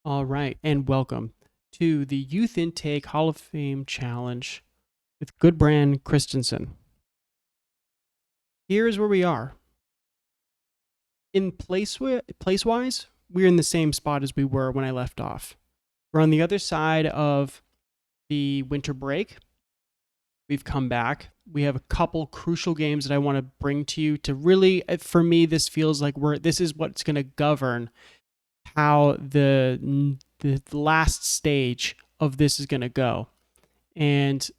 All right, and welcome to the Youth Intake Hall of Fame Challenge with Gudbrand Christensen. Here is where we are. In place-wise, we're in the same spot as we were when I left off. We're on the other side of the winter break. We've come back. We have a couple crucial games that I want to bring to you to really, for me, this feels like this is what's going to govern how the last stage of this is going to go. And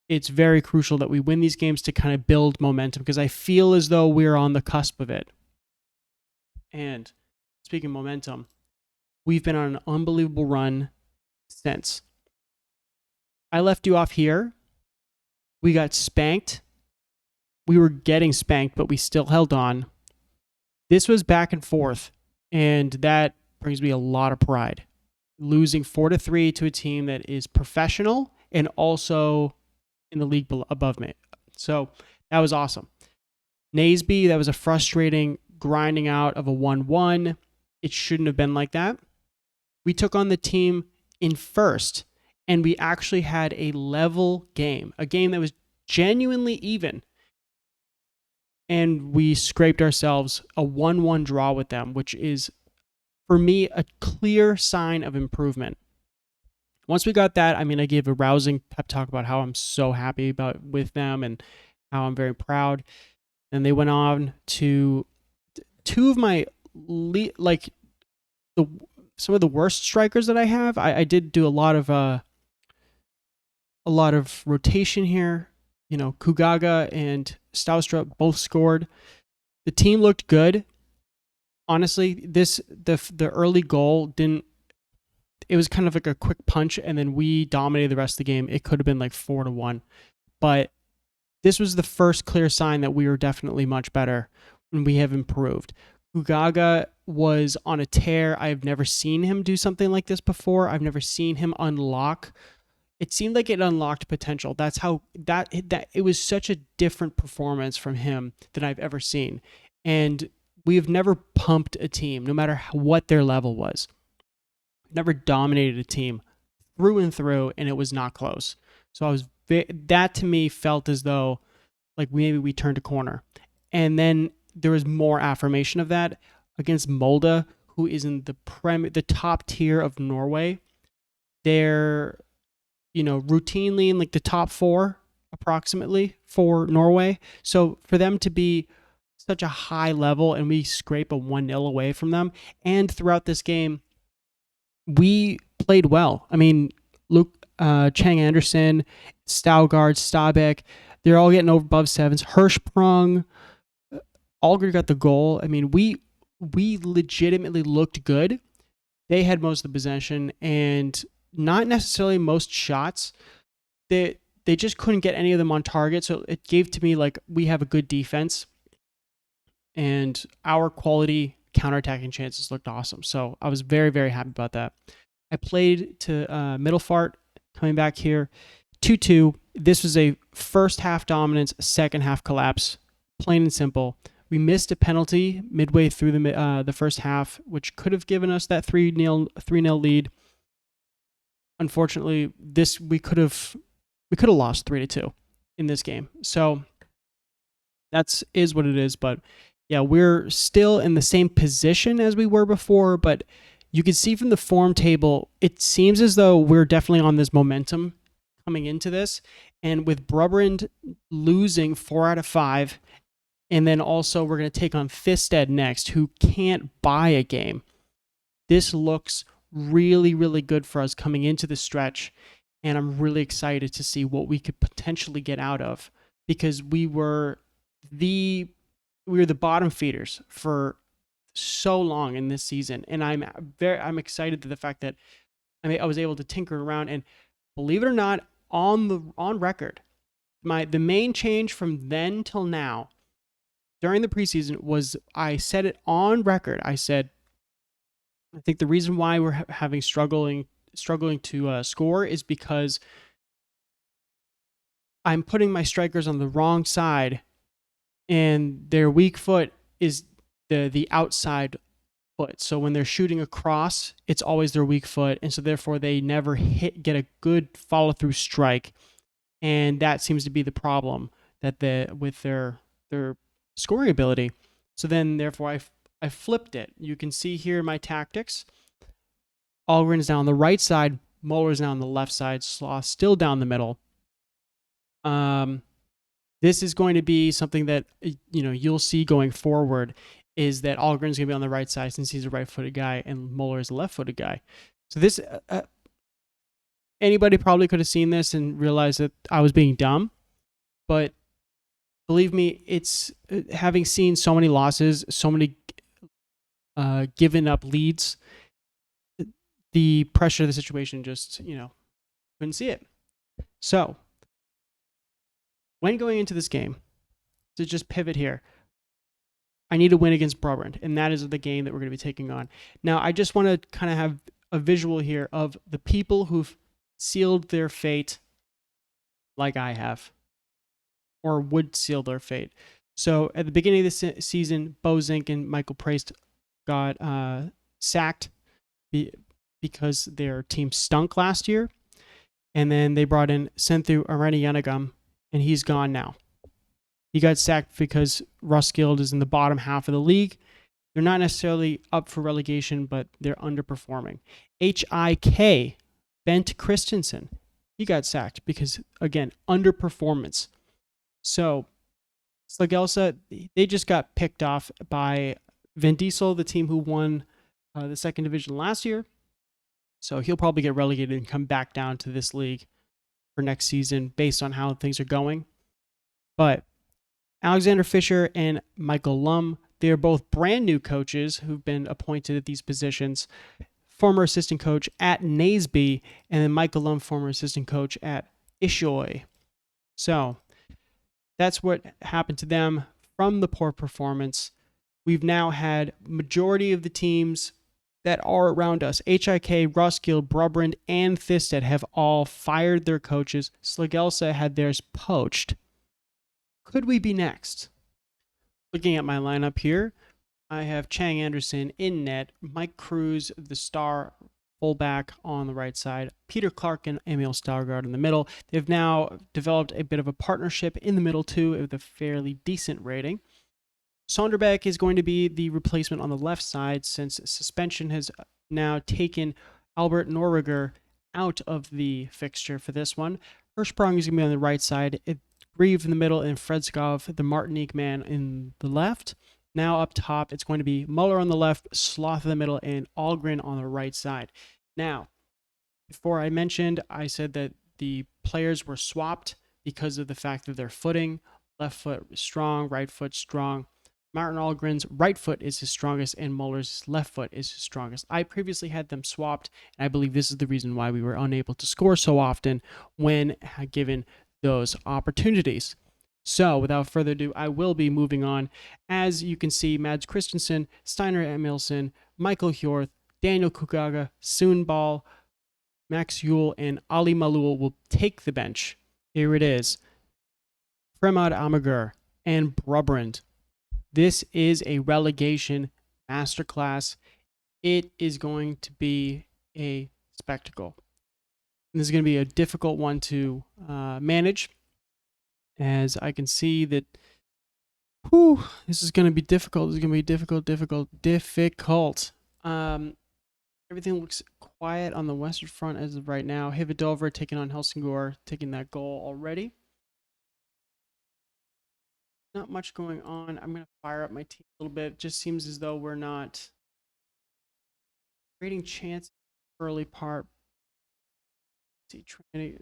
it's very crucial that we win these games to kind of build momentum because I feel as though we're on the cusp of it. And speaking of momentum, we've been on an unbelievable run since. I left you off here. We got spanked. We were getting spanked, but we still held on. This was back and forth, and that brings me a lot of pride. Losing 4-3 to a team that is professional and also in the league above me. So that was awesome. Naseby, that was a frustrating grinding out of a 1-1. It shouldn't have been like that. We took on the team in first, and we actually had a level game, a game that was genuinely even. And we scraped ourselves a 1-1 draw with them, which is, for me, a clear sign of improvement. Once we got that, I gave a rousing pep talk about how I'm so happy with them and how I'm very proud. And they went on to two of my some of the worst strikers that I have. I did do a lot of rotation here. Kugaga and Staustra both scored. The team looked good. Honestly, the early goal didn't. It was kind of like a quick punch, and then we dominated the rest of the game. It could have been like 4-1, but this was the first clear sign that we were definitely much better and we have improved. Kugaga was on a tear. I've never seen him do something like this before. I've never seen him unlock. It seemed like it unlocked potential. That's how that it was such a different performance from him than I've ever seen. And we've never pumped a team, no matter what their level was. Never dominated a team through and through, and it was not close. So that to me felt as though like maybe we turned a corner. And then there was more affirmation of that against Molde, who is in the top tier of Norway. They're routinely in like the top 4 approximately for Norway. So for them to be such a high level and we scrape a 1-0 away from them, and throughout this game we played well. Luke Chang Anderson, Staugard, Stabæk, they're all getting over above sevens. Hirschprung, Alger got the goal. We legitimately looked good. They had most of the possession and not necessarily most shots. They just couldn't get any of them on target. So it gave to me like we have a good defense and our quality counterattacking chances looked awesome. So I was very, very happy about that. I played to Middelfart coming back here. 2-2. This was a first half dominance, second half collapse. Plain and simple. We missed a penalty midway through the first half, which could have given us that 3-0 lead. Unfortunately, we could have lost 3-2 in this game. So that is what it is. But yeah, we're still in the same position as we were before, but you can see from the form table, it seems as though we're definitely on this momentum coming into this. And with Gudbrand losing 4 out of 5, and then also we're going to take on Thisted next, who can't buy a game. This looks really, really good for us coming into the stretch, and I'm really excited to see what we could potentially get out of, because we were the bottom feeders for so long in this season, and I'm excited to the fact that I was able to tinker around, and believe it or not, on record, the main change from then till now during the preseason was I said it on record. I said I think the reason why we're struggling to score is because I'm putting my strikers on the wrong side, and their weak foot is the outside foot. So when they're shooting across, it's always their weak foot. And so therefore they never get a good follow through strike. And that seems to be the problem with their scoring ability. So then therefore I flipped it. You can see here my tactics. Algren's now on the right side, Muller's now on the left side, Sloth still down the middle. This is going to be something that you'll see going forward, is that Algren's going to be on the right side since he's a right-footed guy and Muller is a left-footed guy. So this anybody probably could have seen this and realized that I was being dumb, but believe me, it's having seen so many losses, so many given up leads, the pressure of the situation just couldn't see it. So when going into this game, to just pivot here, I need a win against Gudbrand, and that is the game that we're going to be taking on. Now, I just want to kind of have a visual here of the people who've sealed their fate like I have, or would seal their fate. So at the beginning of the season, Bo Zink and Michael Priest got sacked because their team stunk last year. And then they brought in Senthu Areniyanagam, and he's gone now. He got sacked because Roskilde is in the bottom half of the league. They're not necessarily up for relegation, but they're underperforming. HIK, Bent Christensen, he got sacked because, again, underperformance. So Slagelse, they just got picked off by Van Diesel, the team who won the second division last year. So he'll probably get relegated and come back down to this league for next season based on how things are going. But Alexander Fisher and Michael Lum, they are both brand new coaches who've been appointed at these positions. Former assistant coach at Naseby, and then Michael Lum, former assistant coach at Ishoy. So that's what happened to them from the poor performance. We've now had majority of the teams that are around us, HIK, Roskilde, Gudbrand, and Thisted, have all fired their coaches. Slagelse had theirs poached. Could we be next? Looking at my lineup here, I have Chang Anderson in net, Mike Cruz, the star fullback, on the right side, Peter Clark and Emil Stargard in the middle. They've now developed a bit of a partnership in the middle too, with a fairly decent rating. Sonderbeck is going to be the replacement on the left side, since suspension has now taken Albert Norriger out of the fixture for this one. Hirschprung is going to be on the right side, Grieve in the middle, and Fredskov, the Martinique man, in the left. Now up top, it's going to be Muller on the left, Sloth in the middle, and Algren on the right side. Now, before I said that the players were swapped because of the fact of their footing. Left foot strong, right foot strong. Martin Algren's right foot is his strongest, and Muller's left foot is his strongest. I previously had them swapped, and I believe this is the reason why we were unable to score so often when given those opportunities. So, without further ado, I will be moving on. As you can see, Mads Christensen, Steiner Emilson, Michael Hjorth, Daniel Kugaga, Soonball, Max Yule, and Ali Malul will take the bench. Here it is. Fremad Amager and Gudbrand. This is a relegation masterclass. It is going to be a spectacle. And this is going to be a difficult one to manage, as I can see that this is going to be difficult. This is going to be difficult. Everything looks quiet on the Western Front as of right now. Hvidovre taking on Helsingør, taking that goal already. Not much going on. I'm going to fire up my team a little bit. It just seems as though we're not creating chance early part. Let's see, Trinity.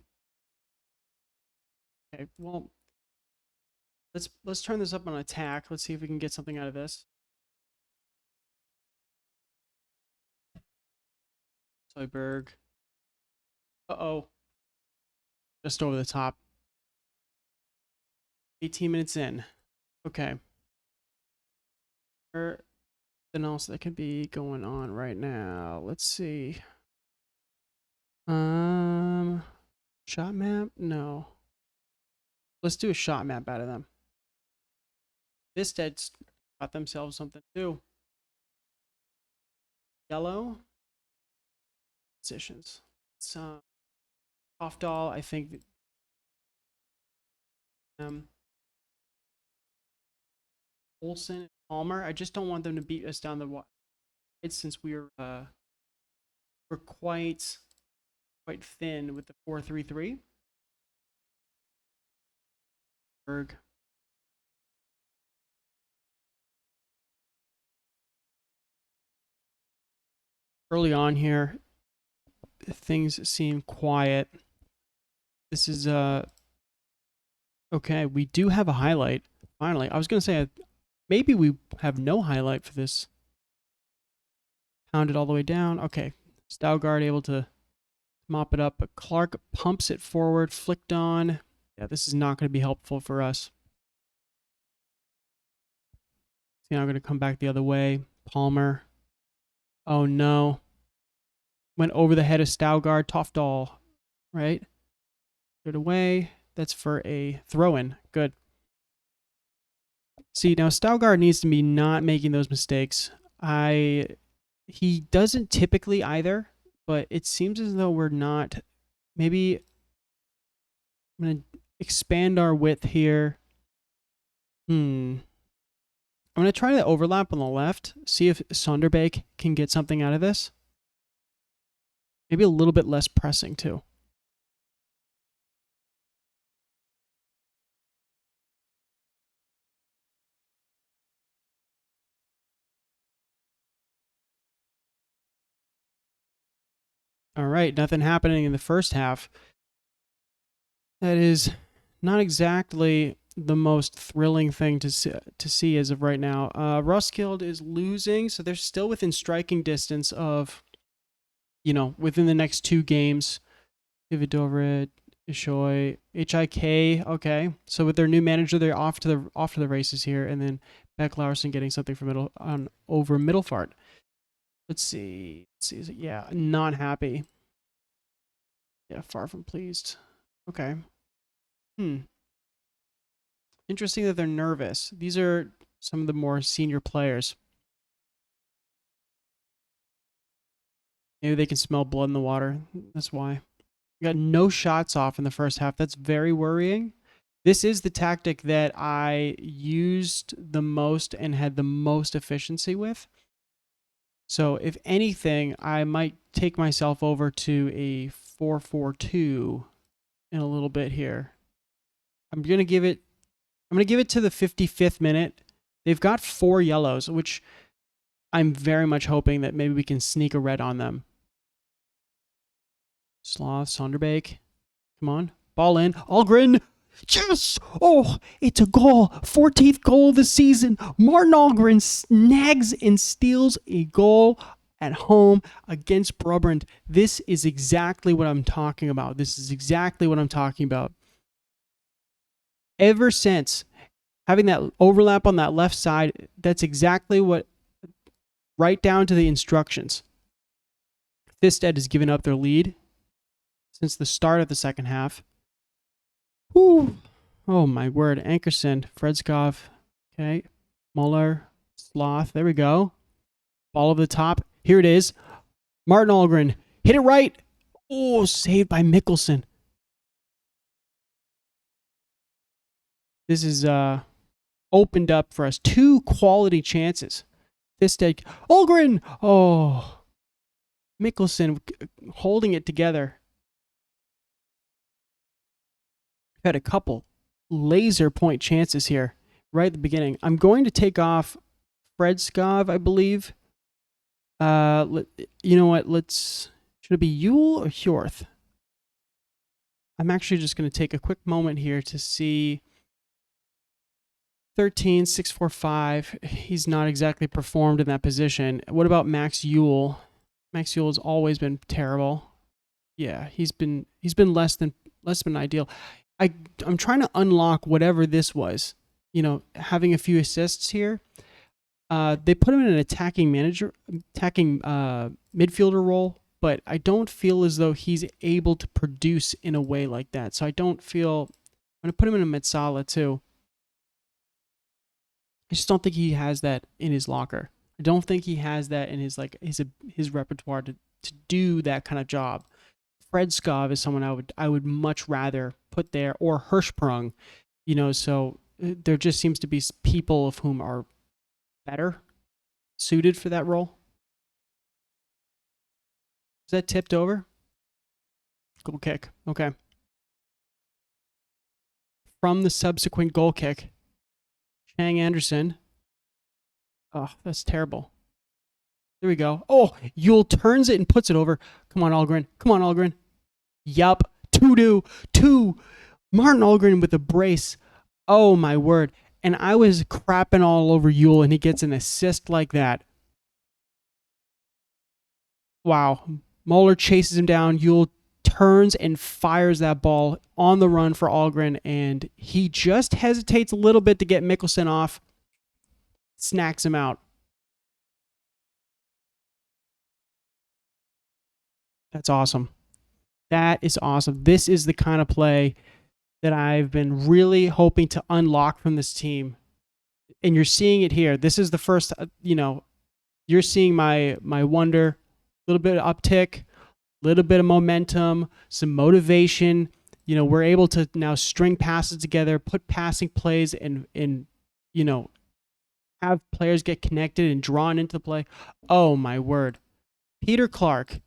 Okay, well, let's turn this up on attack. Let's see if we can get something out of this. Soyberg. Uh-oh. Just over the top. 18 minutes in. Okay. Anything else that could be going on right now? Let's see. Shot map? No. Let's do a shot map out of them. This dead's got themselves something too. yellow positions. It's Toftall, I think. Olsen and Palmer. I just don't want them to beat us down the wide since we're quite thin with the 4-3-3. Berg. Early on here, things seem quiet. This is okay. We do have a highlight. Finally, I was gonna say maybe we have no highlight for this. Pounded all the way down. Okay, Stougard able to mop it up, but Clark pumps it forward, flicked on. Yeah, this is not going to be helpful for us. See, now I'm going to come back the other way. Palmer. Oh no. Went over the head of Stougard. Toftall, right? Put it away. That's for a throw-in. Good. See, now Stougard needs to be not making those mistakes. He doesn't typically either, but it seems as though we're not. Maybe I'm going to expand our width here. I'm going to try to overlap on the left, see if Sonderbeek can get something out of this. Maybe a little bit less pressing, too. All right, nothing happening in the first half. That is not exactly the most thrilling thing to see as of right now. Roskilde is losing, so they're still within striking distance of, within the next 2 games. Ividovred, Ishoy, HIK. Okay, so with their new manager, they're off to the races here, and then Beck Larson getting something from over Middelfart. Let's see. Yeah, not happy. Yeah, far from pleased. Okay. Interesting that they're nervous. These are some of the more senior players. Maybe they can smell blood in the water. That's why. We got no shots off in the first half. That's very worrying. This is the tactic that I used the most and had the most efficiency with. So if anything, I might take myself over to a 4-4-2 in a little bit here. I'm going to give it to the 55th minute. They've got 4 yellows, which I'm very much hoping that maybe we can sneak a red on them. Sloth, Sonderbeek. Come on. Ball in. Algren. Yes! Oh, it's a goal. 14th goal of the season. Martin Algren snags and steals a goal at home against Gudbrand. This is exactly what I'm talking about. Ever since having that overlap on that left side, that's exactly what, right down to the instructions. Thisted has given up their lead since the start of the second half. Whew. Oh my word. Ankerson, Fredskov, okay. Muller, Sloth, there we go. Ball over the top. Here it is. Martin Algren, hit it right. Oh, saved by Mikkelsen. This is opened up for us 2 quality chances. Thisted, Algren. Oh, Mikkelsen holding it together. We've had a couple laser point chances here right at the beginning. I'm going to take off Fredskov, I believe. You know what? Should it be Yule or Hjorth? I'm actually just going to take a quick moment here to see 13, 6-4-5. He's not exactly performed in that position. What about Max Yule? Max Yule has always been terrible. Yeah, he's been less than ideal. I'm trying to unlock whatever this was. Having a few assists here. They put him in an attacking midfielder role, but I don't feel as though he's able to produce in a way like that. So I'm going to put him in a Metsala too. I just don't think he has that in his locker. I don't think he has that in his repertoire to do that kind of job. Fred Skov is someone I would much rather put there, or Hirschprung, so there just seems to be people of whom are better suited for that role. Is that tipped over? Goal kick. Okay. From the subsequent goal kick, Chang Anderson. Oh, that's terrible. There we go. Oh, Yule turns it and puts it over. Come on, Algren. Come on, Algren. Yup. 2-2. Martin Algren with a brace. Oh, my word. And I was crapping all over Yule, and he gets an assist like that. Wow. Moeller chases him down. Yule turns and fires that ball on the run for Algren, and he just hesitates a little bit to get Mikkelsen off. Snacks him out. That's awesome. That is awesome. This is the kind of play that I've been really hoping to unlock from this team. And you're seeing it here. This is the first, you're seeing my wonder, a little bit of uptick, a little bit of momentum, some motivation. We're able to now string passes together, put passing plays and have players get connected and drawn into the play. Oh, my word. Peter Clark.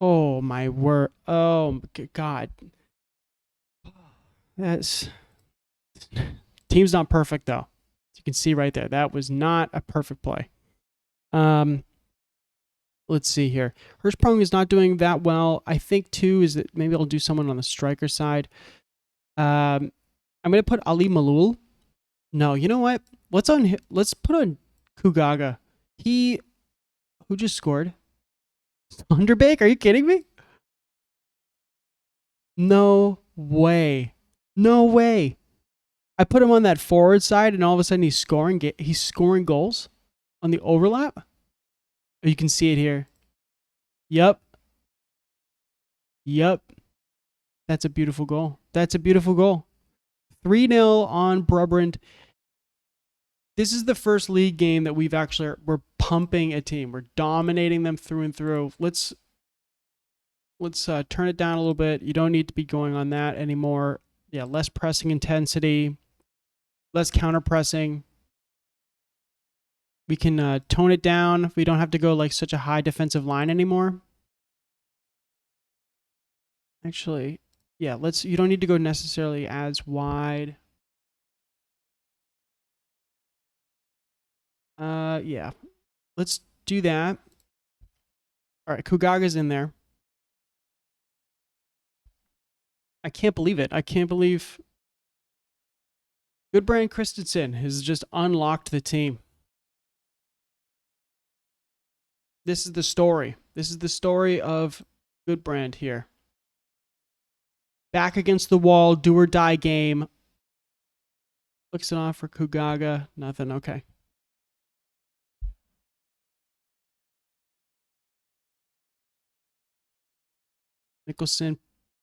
Oh, my word. Oh, God. That's team's not perfect though. As you can see right there, that was not a perfect play. Let's see here. Hirschprung is not doing that well. I think too is that maybe I'll do someone on the striker side. I'm gonna put Ali Malul. No, you know what? Let's put on Kugaga. Who just scored? Thunderbeek? Are you kidding me? No way. No way. I put him on that forward side, and all of a sudden he's scoring goals on the overlap. You can see it here. Yep. That's a beautiful goal. 3-0 on Gudbrand. This is the first league game that we're pumping a team. We're dominating them through and through. Let's turn it down a little bit. You don't need to be going on that anymore. Yeah, less pressing intensity, less counter pressing. We can tone it down. We don't have to go like such a high defensive line anymore. Actually, yeah, you don't need to go necessarily as wide. Yeah. Let's do that. All right, Kugaga's in there. I can't believe it. I can't believe Gudbrand Christensen has just unlocked the team. This is the story. This is the story of Gudbrand here. Back against the wall, do or die game. Looks it off for Kugaga. Nothing. Okay. Mikkelsen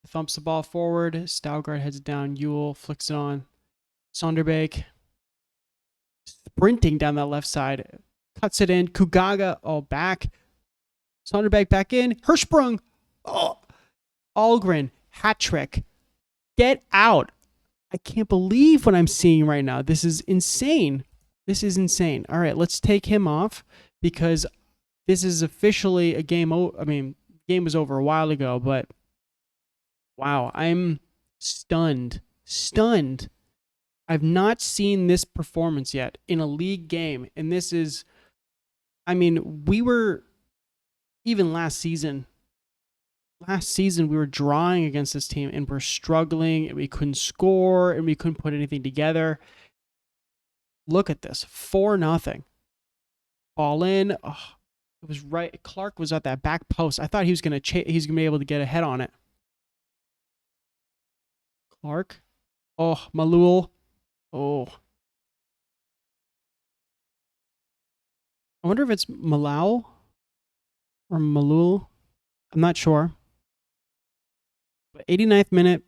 thumps the ball forward. Staugard heads down. Yule flicks it on. Sonderbeek sprinting down that left side. Cuts it in. Kugaga, back. Sonderbeek back in. Hirschprung. Oh, Algren. Hat trick. Get out. I can't believe what I'm seeing right now. This is insane. All right, let's take him off because this is officially a game. Game was over a while ago, but wow, I'm stunned. I've not seen this performance yet in a league game. And this is, we were, even last season, we were drawing against this team and we're struggling and we couldn't score and we couldn't put anything together. Look at this, 4-0. Ball in. Oh, it was right. Clark was at that back post. I thought he's gonna be able to get ahead on it. Clark. Oh, Malul. Oh. I wonder if it's Malau or Malul. I'm not sure. But 89th minute,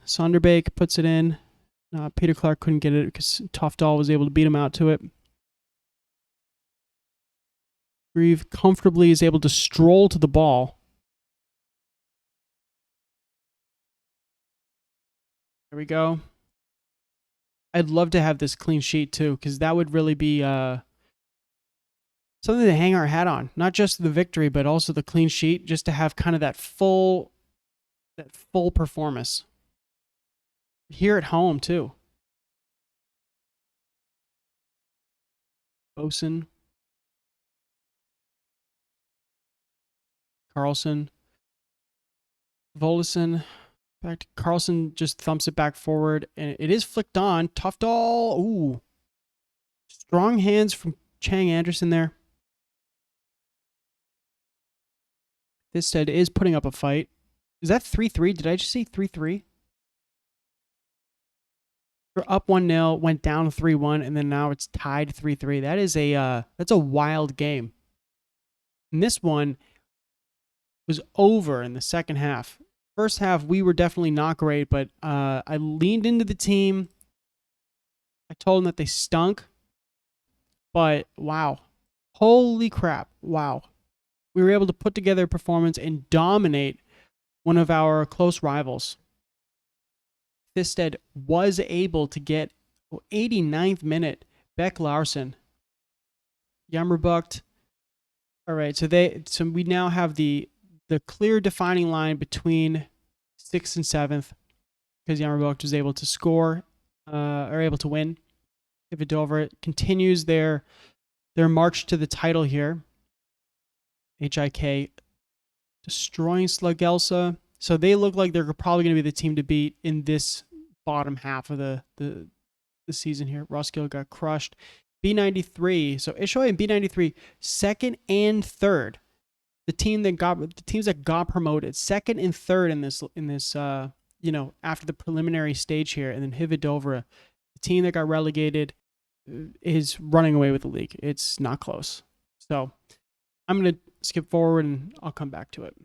Sonderbeek puts it in. Peter Clark couldn't get it because Tofdahl was able to beat him out to it. Grieve comfortably is able to stroll to the ball. There we go. I'd love to have this clean sheet too, because that would really be something to hang our hat on. Not just the victory, but also the clean sheet, just to have kind of that full performance here at home too. Bosun, Carlson, Volison. Back to Carlson, just thumps it back forward, and it is flicked on. Tuftal, ooh. Strong hands from Chang Anderson there. Thisted is putting up a fight. Is that 3-3? Did I just see 3-3? We're up 1-0, went down 3-1, and then now it's tied 3-3. That is that's a wild game. And this one was over in the second half. First half, we were definitely not great, but I leaned into the team. I told them that they stunk. But wow. Holy crap. Wow. We were able to put together a performance and dominate one of our close rivals. Thisted was able to get 89th minute Beck Larson. Jammerbucht. All right, so we now have the clear defining line between 6th and 7th, because Jammerbucht was able to score, or able to win. Ividova continues their march to the title here. HIK destroying Slugelsa. So they look like they're probably going to be the team to beat in this bottom half of the season here. Roskilde got crushed. B93. So Ishoy and B93, second and third. The teams that got promoted, second and third in this after the preliminary stage here, and then Hvidovre, the team that got relegated, is running away with the league. It's not close. So I'm going to skip forward and I'll come back to it.